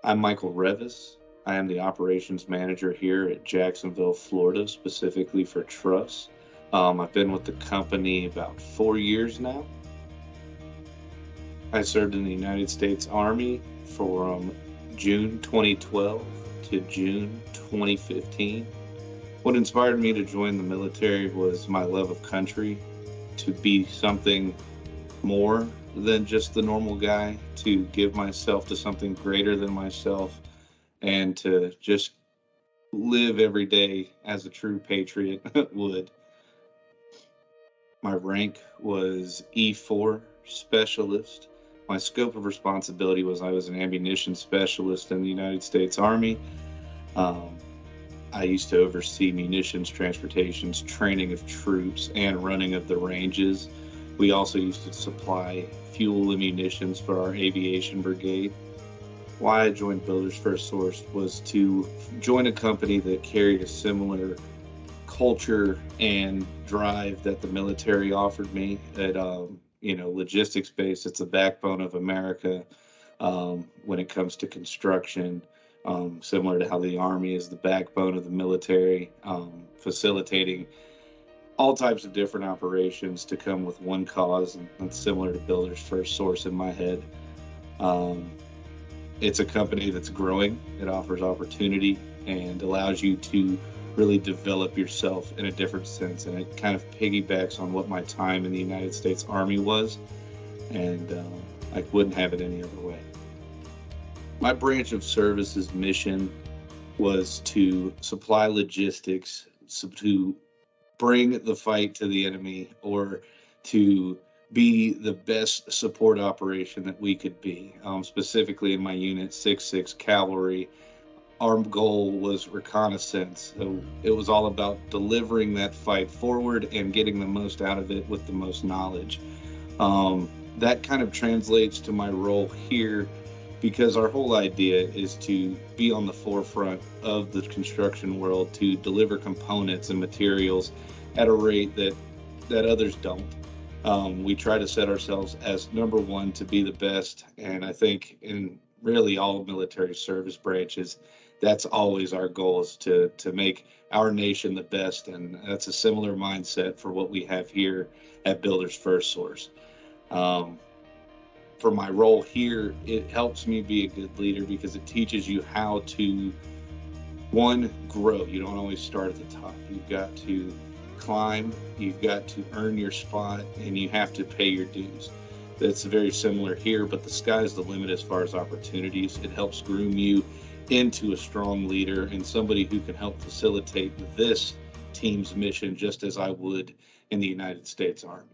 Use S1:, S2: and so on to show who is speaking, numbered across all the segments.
S1: I'm Michael Revis. I am the operations manager here at Jacksonville, Florida, specifically for truss. I've been with the company about 4 years now. I served in the United States Army from June 2012 to June 2015. What inspired me to join the military was my love of country, to be something more than just the normal guy, to give myself to something greater than myself, and to just live every day as a true patriot would. My rank was E4 specialist. My scope of responsibility was I was an ammunition specialist in the United States Army. Um, I used to oversee munitions transportations, training of troops, and running of the ranges. We also used to supply fuel and munitions for our aviation brigade. Why I joined Builders First Source was to join a company that carried a similar culture and drive that the military offered me at logistics base. It's the backbone of America when it comes to construction, similar to how the Army is the backbone of the military, facilitating all types of different operations to come with one cause, and that's similar to Builders First Source in my head. um, it's a company that's growing. It offers opportunity and allows you to really develop yourself in a different sense. And it kind of piggybacks on what my time in the United States Army was. And I wouldn't have it any other way. My branch of service's mission was to supply logistics, to bring the fight to the enemy, or to be the best support operation that we could be. Specifically in my unit, 6.6 Cavalry, our goal was reconnaissance. So it was all about delivering that fight forward and getting the most out of it with the most knowledge. That kind of translates to my role here, because our whole idea is to be on the forefront of the construction world, to deliver components and materials at a rate that others don't. We try to set ourselves as number one to be the best, and I think in really all military service branches, that's always our goal, is to make our nation the best, and that's a similar mindset for what we have here at Builders First Source. Um, for my role here, it helps me be a good leader because it teaches you how to, one, grow. You don't always start at the top. You've got to climb, you've got to earn your spot, and you have to pay your dues. That's very similar here, but the sky's the limit as far as opportunities. It helps groom you into a strong leader and somebody who can help facilitate this team's mission, just as I would in the United States Army.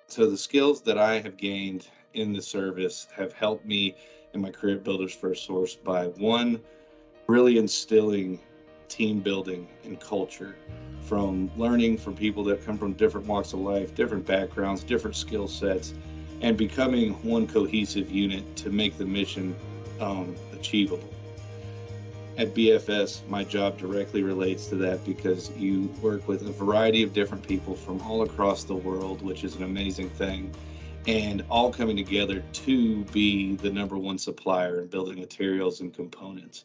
S1: So the skills that I have gained in the service have helped me in my career at Builders First Source by, one, really instilling team building and culture, from learning from people that come from different walks of life, different backgrounds, different skill sets, and becoming one cohesive unit to make the mission achievable. At BFS, my job directly relates to that, because you work with a variety of different people from all across the world, which is an amazing thing, and all coming together to be the number one supplier in building materials and components.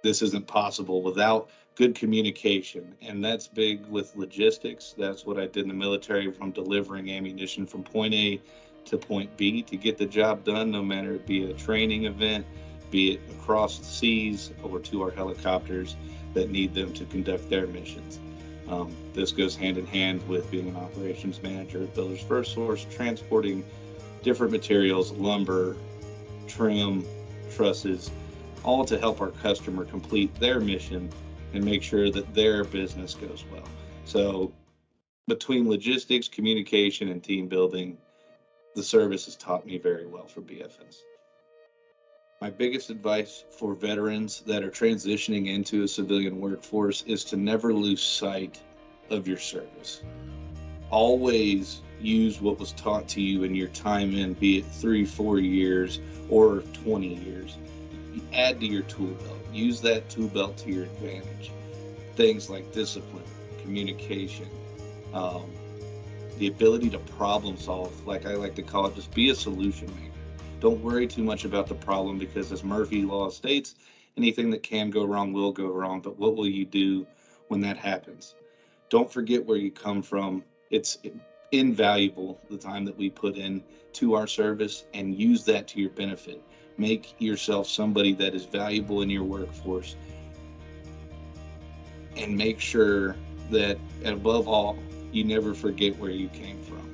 S1: This isn't possible without good communication, and that's big with logistics. That's what I did in the military, from delivering ammunition from point A to point B to get the job done, no matter it be a training event, be it across the seas, or to our helicopters that need them to conduct their missions. This goes hand in hand with being an operations manager at Builders First Source, transporting different materials, lumber, trim, trusses, all to help our customer complete their mission and make sure that their business goes well. So between logistics, communication, and team building, the service has taught me very well for BFS. My biggest advice for veterans that are transitioning into a civilian workforce is to never lose sight of your service. Always use what was taught to you in your time in, be it 3-4 years or 20 years. Add to your tool belt. Use that tool belt to your advantage. Things like discipline, communication, the ability to problem solve, like I like to call it, just be a solution maker. Don't worry too much about the problem, because as Murphy Law states, anything that can go wrong will go wrong. But what will you do when that happens? Don't forget where you come from. It's invaluable, the time that we put in to our service, and use that to your benefit. Make yourself somebody that is valuable in your workforce, and make sure that above all, you never forget where you came from.